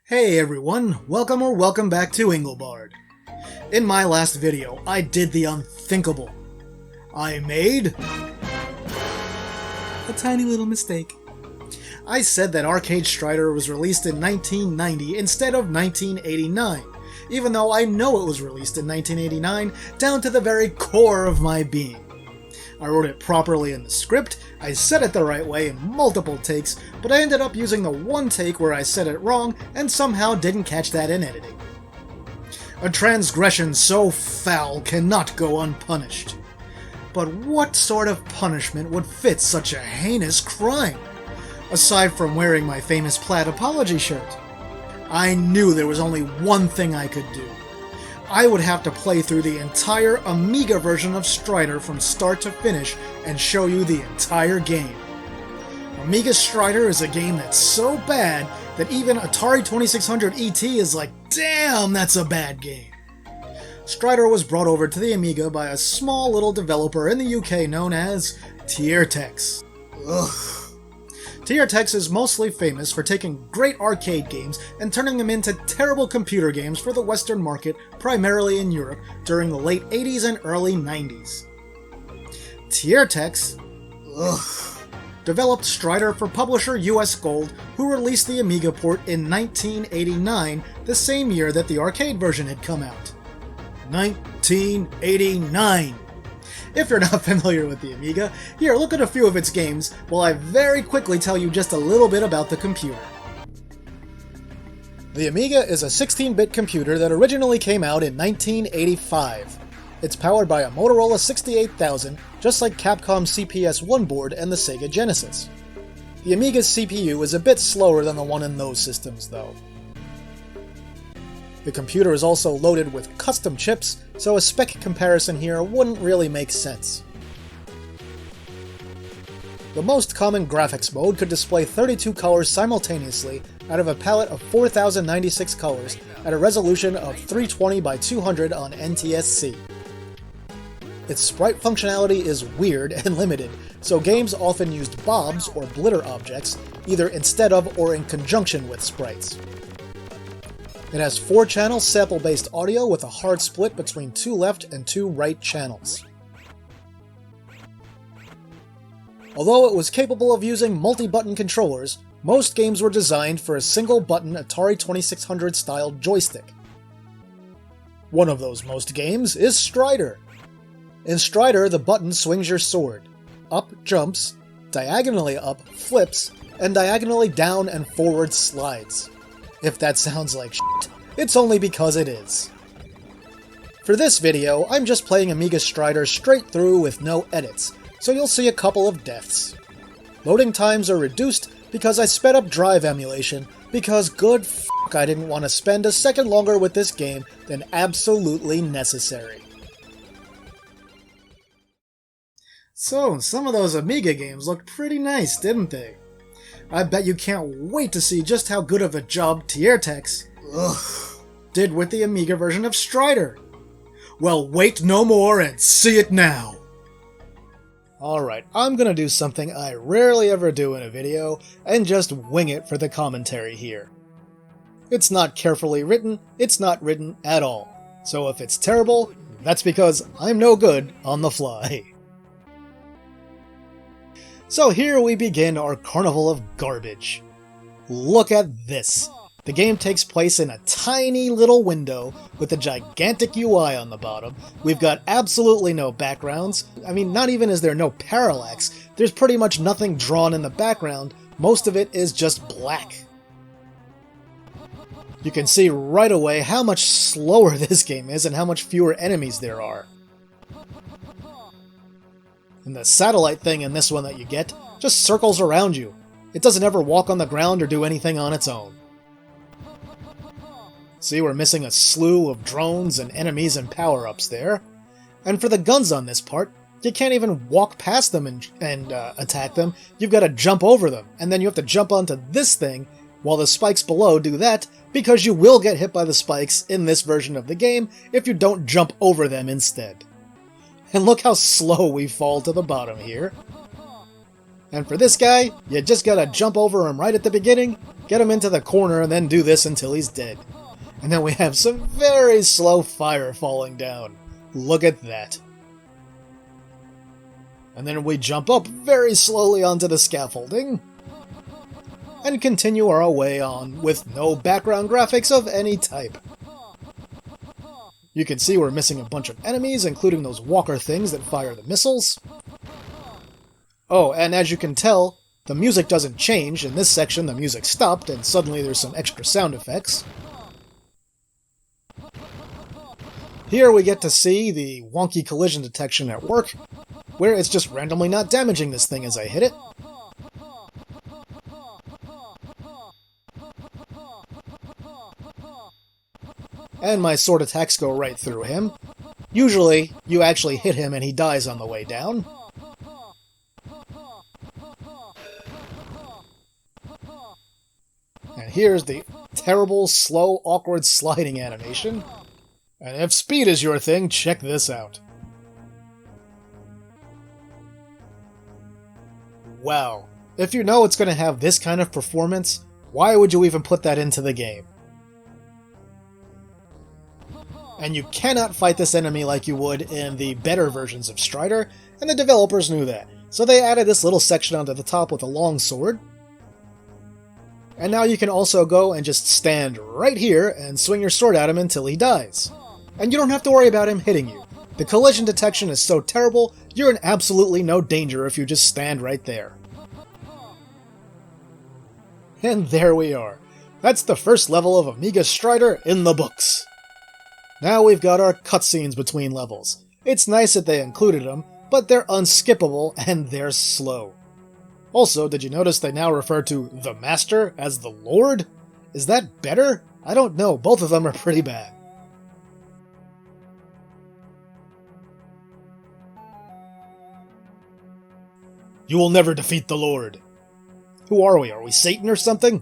Hey everyone, welcome back to Engelbard. In my last video, I did the unthinkable. I made a tiny little mistake. I said that Arcade Strider was released in 1990 instead of 1989, even though I know it was released in 1989 down to the very core of my being. I wrote it properly in the script, I said it the right way in multiple takes, but I ended up using the one take where I said it wrong and somehow didn't catch that in editing. A transgression so foul cannot go unpunished. But what sort of punishment would fit such a heinous crime? Aside from wearing my famous plaid apology shirt. I knew there was only one thing I could do. I would have to play through the entire Amiga version of Strider from start to finish and show you the entire game. Amiga Strider is a game that's so bad that even Atari 2600 ET is like, damn, that's a bad game. Strider was brought over to the Amiga by a small little developer in the UK known as Tiertex. Ugh. Tiertex is mostly famous for taking great arcade games and turning them into terrible computer games for the Western market, primarily in Europe, during the late 80s and early 90s. Tiertex developed Strider for publisher US Gold, who released the Amiga port in 1989, the same year that the arcade version had come out. 1989! If you're not familiar with the Amiga, here, look at a few of its games while I very quickly tell you just a little bit about the computer. The Amiga is a 16-bit computer that originally came out in 1985. It's powered by a Motorola 68000, just like Capcom's CPS-1 board and the Sega Genesis. The Amiga's CPU is a bit slower than the one in those systems, though. The computer is also loaded with custom chips, so a spec comparison here wouldn't really make sense. The most common graphics mode could display 32 colors simultaneously out of a palette of 4096 colors at a resolution of 320 by 200 on NTSC. Its sprite functionality is weird and limited, so games often used blobs or blitter objects, either instead of or in conjunction with sprites. It has 4-channel sample-based audio with a hard split between 2 left and 2 right channels. Although it was capable of using multi-button controllers, most games were designed for a single-button Atari 2600-style joystick. One of those most games is Strider. In Strider, the button swings your sword. Up jumps, diagonally up flips, and diagonally down and forward slides. If that sounds like shit, it's only because it is. For this video, I'm just playing Amiga Strider straight through with no edits, so you'll see a couple of deaths. Loading times are reduced because I sped up drive emulation, because good f*** I didn't want to spend a second longer with this game than absolutely necessary. So, some of those Amiga games looked pretty nice, didn't they? I bet you can't wait to see just how good of a job Tiertex did with the Amiga version of Strider. Well, wait no more and see it now! Alright, I'm gonna do something I rarely ever do in a video, and just wing it for the commentary here. It's not carefully written, it's not written at all. So if it's terrible, that's because I'm no good on the fly. So here we begin our carnival of garbage. Look at this. The game takes place in a tiny little window with a gigantic UI on the bottom. We've got absolutely no backgrounds. I mean, not even is there no parallax. There's pretty much nothing drawn in the background. Most of it is just black. You can see right away how much slower this game is and how much fewer enemies there are. And the satellite thing in this one that you get just circles around you. It doesn't ever walk on the ground or do anything on its own. See, we're missing a slew of drones and enemies and power-ups there. And for the guns on this part, you can't even walk past them and attack them. You've got to jump over them, and then you have to jump onto this thing while the spikes below do that, because you will get hit by the spikes in this version of the game if you don't jump over them instead. And look how slow we fall to the bottom here. And for this guy, you just gotta jump over him right at the beginning, Get him into the corner and then do this until he's dead. And then we have some very slow fire falling down. Look at that. And then we jump up very slowly onto the scaffolding and continue our way on with no background graphics of any type. You can see we're missing a bunch of enemies, including those walker things that fire the missiles. Oh, and as you can tell, the music doesn't change. In this section, the music stopped, and suddenly there's some extra sound effects. Here we get to see the wonky collision detection at work, where it's just randomly not damaging this thing as I hit it. And my sword attacks go right through him. Usually, you actually hit him and he dies on the way down. And here's the terrible, slow, awkward sliding animation. And if speed is your thing, check this out. Wow. If you know it's going to have this kind of performance, why would you even put that into the game? And you cannot fight this enemy like you would in the better versions of Strider, and the developers knew that. So they added this little section onto the top with a long sword. And now you can also go and just stand right here and swing your sword at him until he dies. And you don't have to worry about him hitting you. The collision detection is so terrible, you're in absolutely no danger if you just stand right there. And there we are. That's the first level of Amiga Strider in the books. Now we've got our cutscenes between levels. It's nice that they included them, but they're unskippable and they're slow. Also, did you notice they now refer to the Master as the Lord? Is that better? I don't know, both of them are pretty bad. You will never defeat the Lord. Who are we? Are we Satan or something?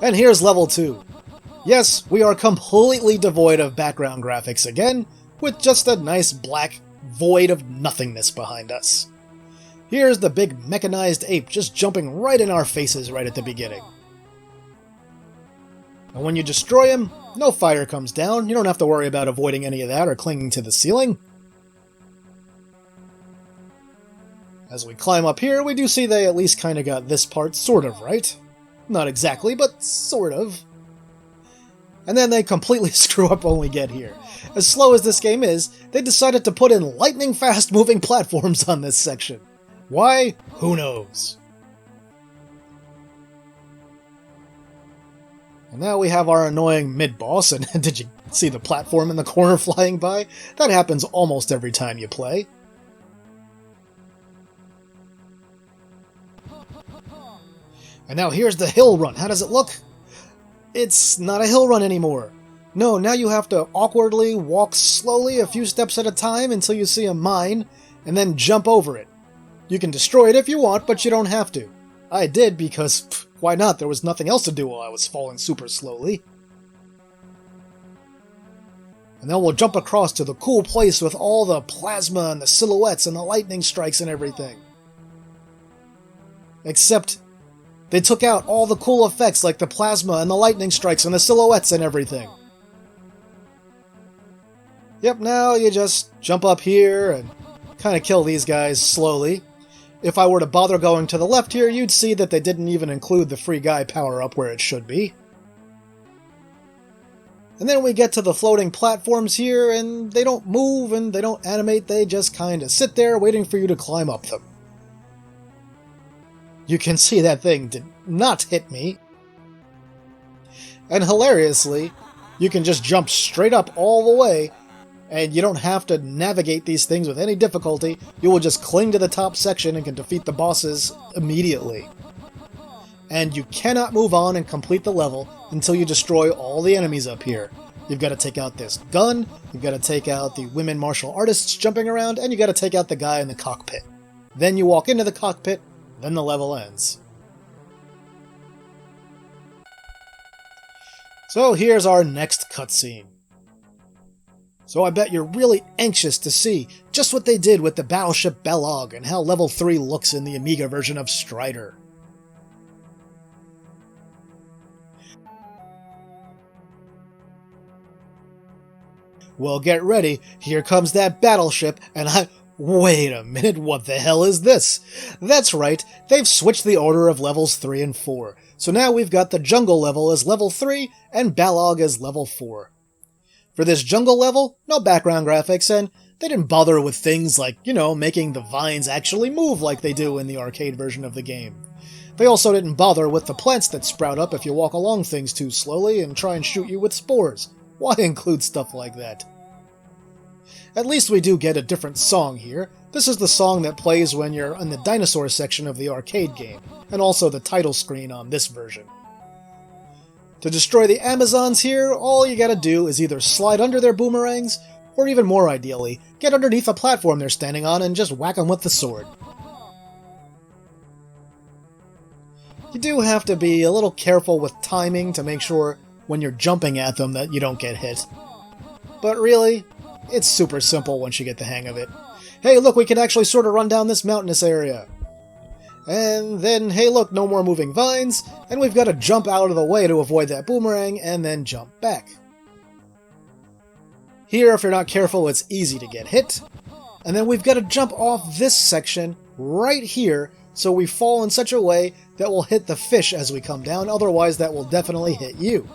And here's level 2. Yes, we are completely devoid of background graphics again, with just a nice black void of nothingness behind us. Here's the big mechanized ape just jumping right in our faces right at the beginning. And when you destroy him, no fire comes down. You don't have to worry about avoiding any of that or clinging to the ceiling. As we climb up here, we do see they at least kind of got this part sort of right. Not exactly, but sort of. And then they completely screw up when we get here. As slow as this game is, they decided to put in lightning-fast moving platforms on this section. Why? Who knows? And now we have our annoying mid-boss, and did you see the platform in the corner flying by? That happens almost every time you play. And now here's the hill run. How does it look? It's not a hill run anymore. No, now you have to awkwardly walk slowly a few steps at a time until you see a mine, and then jump over it. You can destroy it if you want, but you don't have to. I did because, why not? There was nothing else to do while I was falling super slowly. And then we'll jump across to the cool place with all the plasma and the silhouettes and the lightning strikes and everything. Except they took out all the cool effects like the plasma and the lightning strikes and the silhouettes and everything. Yep, now you just jump up here and kind of kill these guys slowly. If I were to bother going to the left here, you'd see that they didn't even include the free guy power-up where it should be. And then we get to the floating platforms here, and they don't move and they don't animate, they just kind of sit there waiting for you to climb up them. You can see that thing did not hit me. And hilariously, you can just jump straight up all the way, and you don't have to navigate these things with any difficulty. You will just cling to the top section and can defeat the bosses immediately. And you cannot move on and complete the level until you destroy all the enemies up here. You've got to take out this gun, you've got to take out the women martial artists jumping around, and you've got to take out the guy in the cockpit. Then you walk into the cockpit, then the level ends. So here's our next cutscene. So I bet you're really anxious to see just what they did with the battleship Belog and how level 3 looks in the Amiga version of Strider. Well, get ready, here comes that battleship, and Wait a minute, what the hell is this? That's right, they've switched the order of levels 3 and 4, so now we've got the jungle level as level 3, and Balog as level 4. For this jungle level, no background graphics, and they didn't bother with things like, making the vines actually move like they do in the arcade version of the game. They also didn't bother with the plants that sprout up if you walk along things too slowly and try and shoot you with spores. Why include stuff like that? At least we do get a different song here. This is the song that plays when you're in the dinosaur section of the arcade game, and also the title screen on this version. To destroy the Amazons here, all you gotta do is either slide under their boomerangs, or even more ideally, get underneath the platform they're standing on and just whack them with the sword. You do have to be a little careful with timing to make sure when you're jumping at them that you don't get hit. But really, it's super simple once you get the hang of it. Hey look, we can actually sort of run down this mountainous area. And then, hey look, no more moving vines, and we've got to jump out of the way to avoid that boomerang, and then jump back. Here, if you're not careful, it's easy to get hit. And then we've got to jump off this section right here, so we fall in such a way that we'll hit the fish as we come down, otherwise that will definitely hit you.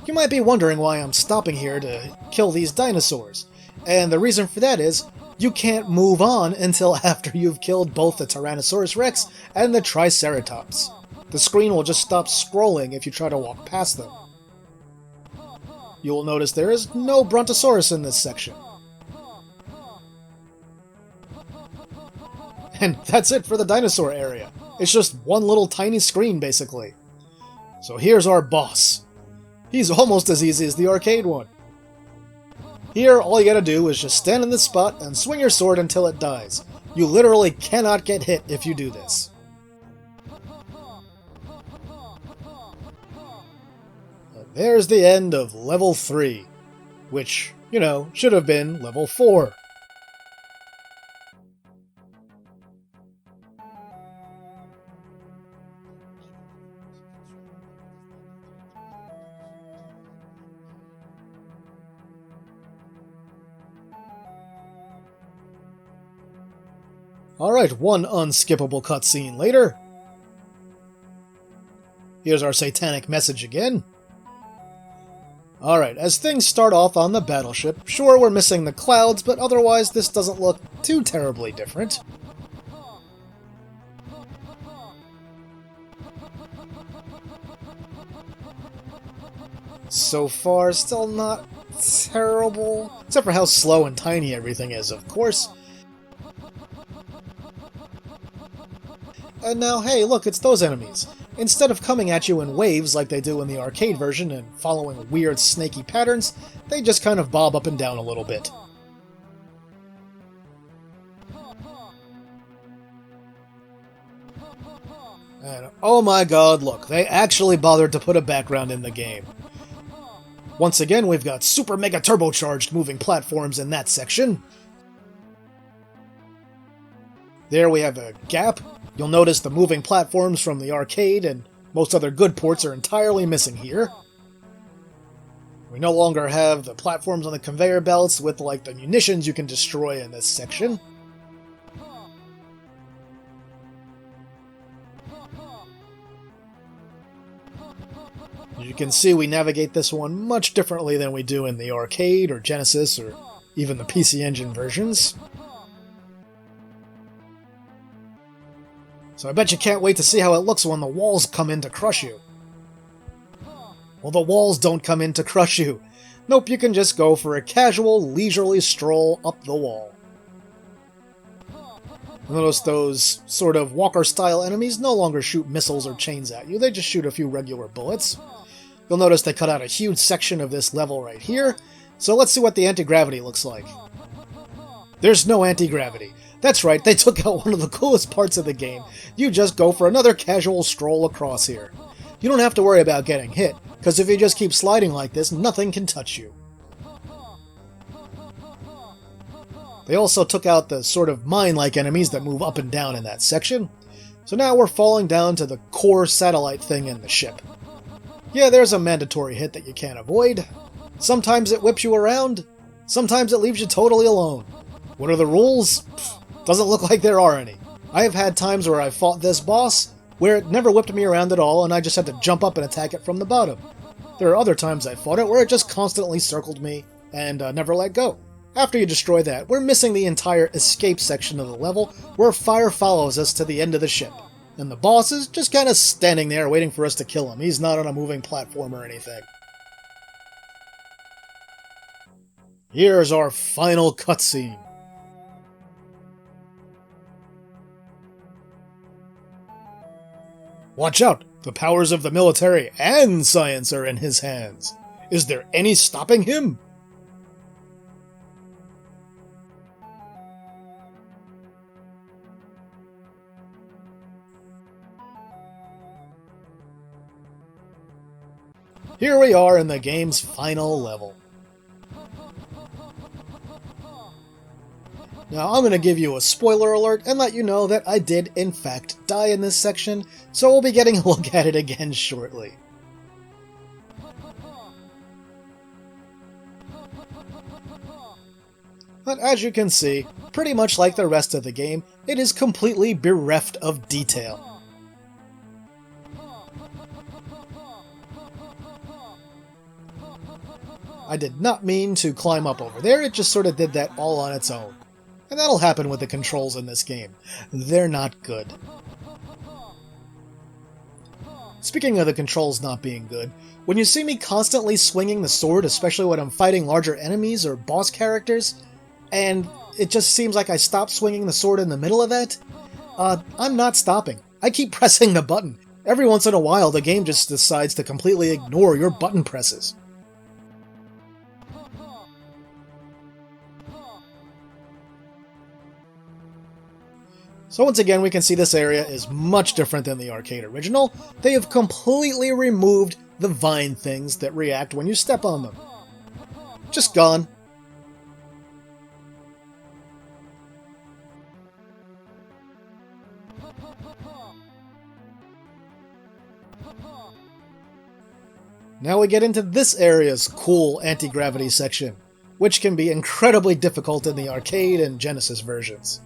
You might be wondering why I'm stopping here to kill these dinosaurs. And the reason for that is, you can't move on until after you've killed both the Tyrannosaurus Rex and the Triceratops. The screen will just stop scrolling if you try to walk past them. You will notice there is no Brontosaurus in this section. And that's it for the dinosaur area. It's just one little tiny screen, basically. So here's our boss. He's almost as easy as the arcade one. Here, all you gotta do is just stand in this spot and swing your sword until it dies. You literally cannot get hit if you do this. And there's the end of level 3, which, should have been level 4. Alright, one unskippable cutscene later. Here's our satanic message again. Alright, as things start off on the battleship, sure we're missing the clouds, but otherwise this doesn't look too terribly different. So far, still not terrible, except for how slow and tiny everything is, of course. And now, hey, look, it's those enemies. Instead of coming at you in waves like they do in the arcade version and following weird snaky patterns, they just kind of bob up and down a little bit. And oh my god, look, they actually bothered to put a background in the game. Once again, we've got super mega turbocharged moving platforms in that section. There we have a gap. You'll notice the moving platforms from the arcade and most other good ports are entirely missing here. We no longer have the platforms on the conveyor belts with, like, the munitions you can destroy in this section. As you can see, we navigate this one much differently than we do in the arcade or Genesis or even the PC Engine versions. So I bet you can't wait to see how it looks when the walls come in to crush you. Well, the walls don't come in to crush you. Nope, you can just go for a casual, leisurely stroll up the wall. Notice those sort of walker-style enemies no longer shoot missiles or chains at you, they just shoot a few regular bullets. You'll notice they cut out a huge section of this level right here, so let's see what the anti-gravity looks like. There's no anti-gravity. That's right, they took out one of the coolest parts of the game. You just go for another casual stroll across here. You don't have to worry about getting hit, because if you just keep sliding like this, nothing can touch you. They also took out the sort of mine-like enemies that move up and down in that section. So now we're falling down to the core satellite thing in the ship. Yeah, there's a mandatory hit that you can't avoid. Sometimes it whips you around. Sometimes it leaves you totally alone. What are the rules? Doesn't look like there are any. I have had times where I fought this boss where it never whipped me around at all and I just had to jump up and attack it from the bottom. There are other times I fought it where it just constantly circled me and never let go. After you destroy that, we're missing the entire escape section of the level where fire follows us to the end of the ship. And the boss is just kind of standing there waiting for us to kill him. He's not on a moving platform or anything. Here's our final cutscene. Watch out! The powers of the military and science are in his hands. Is there any stopping him? Here we are in the game's final level. Now I'm going to give you a spoiler alert and let you know that I did in fact die in this section, so we'll be getting a look at it again shortly. But as you can see, pretty much like the rest of the game, it is completely bereft of detail. I did not mean to climb up over there, it just sort of did that all on its own. And that'll happen with the controls in this game. They're not good. Speaking of the controls not being good, when you see me constantly swinging the sword, especially when I'm fighting larger enemies or boss characters, and it just seems like I stop swinging the sword in the middle of that, I'm not stopping. I keep pressing the button. Every once in a while, the game just decides to completely ignore your button presses. So once again, we can see this area is much different than the arcade original. They have completely removed the vine things that react when you step on them. Just gone. Now we get into this area's cool anti-gravity section, which can be incredibly difficult in the arcade and Genesis versions.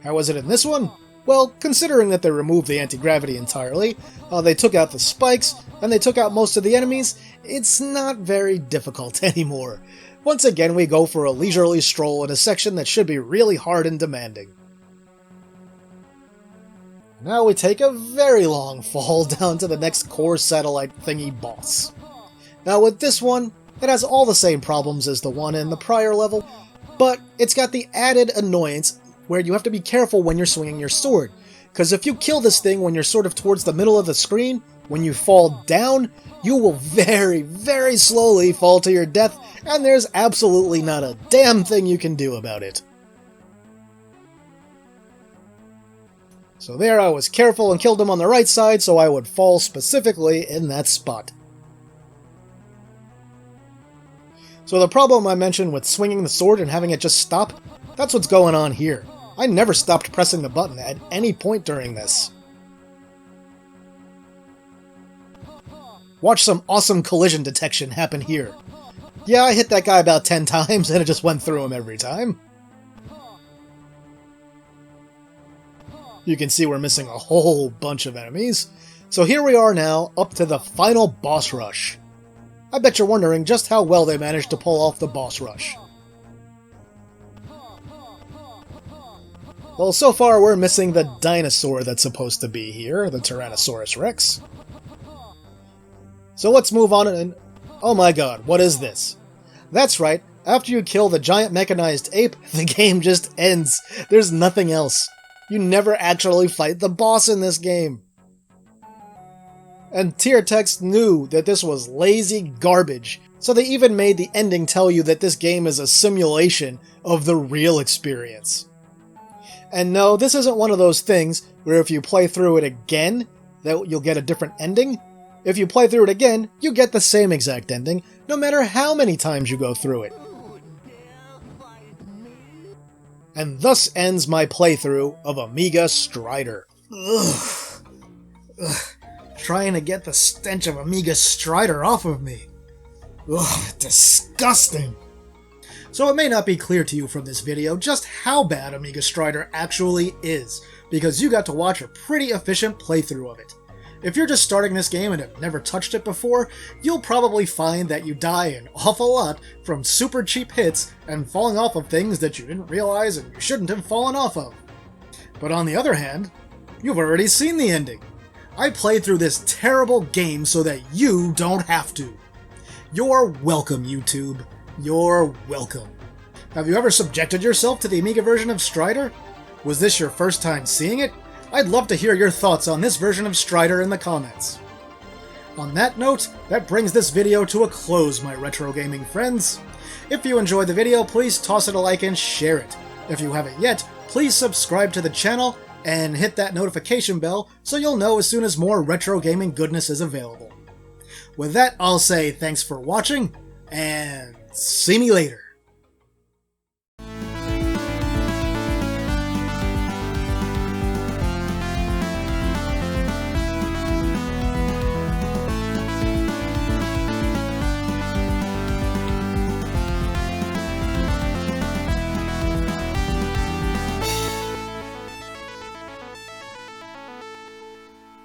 How is it in this one? Well, considering that they removed the anti-gravity entirely, they took out the spikes, and they took out most of the enemies, it's not very difficult anymore. Once again, we go for a leisurely stroll in a section that should be really hard and demanding. Now we take a very long fall down to the next core satellite thingy boss. Now with this one, it has all the same problems as the one in the prior level, but it's got the added annoyance where you have to be careful when you're swinging your sword, because if you kill this thing when you're sort of towards the middle of the screen, when you fall down, you will very, very slowly fall to your death, and there's absolutely not a damn thing you can do about it. So there I was careful and killed him on the right side so I would fall specifically in that spot. So the problem I mentioned with swinging the sword and having it just stop, that's what's going on here. I never stopped pressing the button at any point during this. Watch some awesome collision detection happen here. Yeah, I hit that guy about 10 times and it just went through him every time. You can see we're missing a whole bunch of enemies. So here we are now, up to the final boss rush. I bet you're wondering just how well they managed to pull off the boss rush. Well, so far we're missing the dinosaur that's supposed to be here, the Tyrannosaurus Rex. So let's move on and... oh my god, what is this? That's right, after you kill the giant mechanized ape, the game just ends. There's nothing else. You never actually fight the boss in this game. And Tiertex knew that this was lazy garbage, so they even made the ending tell you that this game is a simulation of the real experience. And no, this isn't one of those things where if you play through it again, that you'll get a different ending. If you play through it again, you get the same exact ending, no matter how many times you go through it. And thus ends my playthrough of Amiga Strider. Ugh. Trying to get the stench of Amiga Strider off of me. Ugh, disgusting. So it may not be clear to you from this video just how bad Amiga Strider actually is, because you got to watch a pretty efficient playthrough of it. If you're just starting this game and have never touched it before, you'll probably find that you die an awful lot from super cheap hits and falling off of things that you didn't realize and you shouldn't have fallen off of. But on the other hand, you've already seen the ending. I played through this terrible game so that you don't have to. You're welcome, YouTube. You're welcome. Have you ever subjected yourself to the Amiga version of Strider? Was this your first time seeing it? I'd love to hear your thoughts on this version of Strider in the comments. On that note, that brings this video to a close, my retro gaming friends. If you enjoyed the video, please toss it a like and share it. If you haven't yet, please subscribe to the channel and hit that notification bell so you'll know as soon as more retro gaming goodness is available. With that, I'll say thanks for watching, and see me later.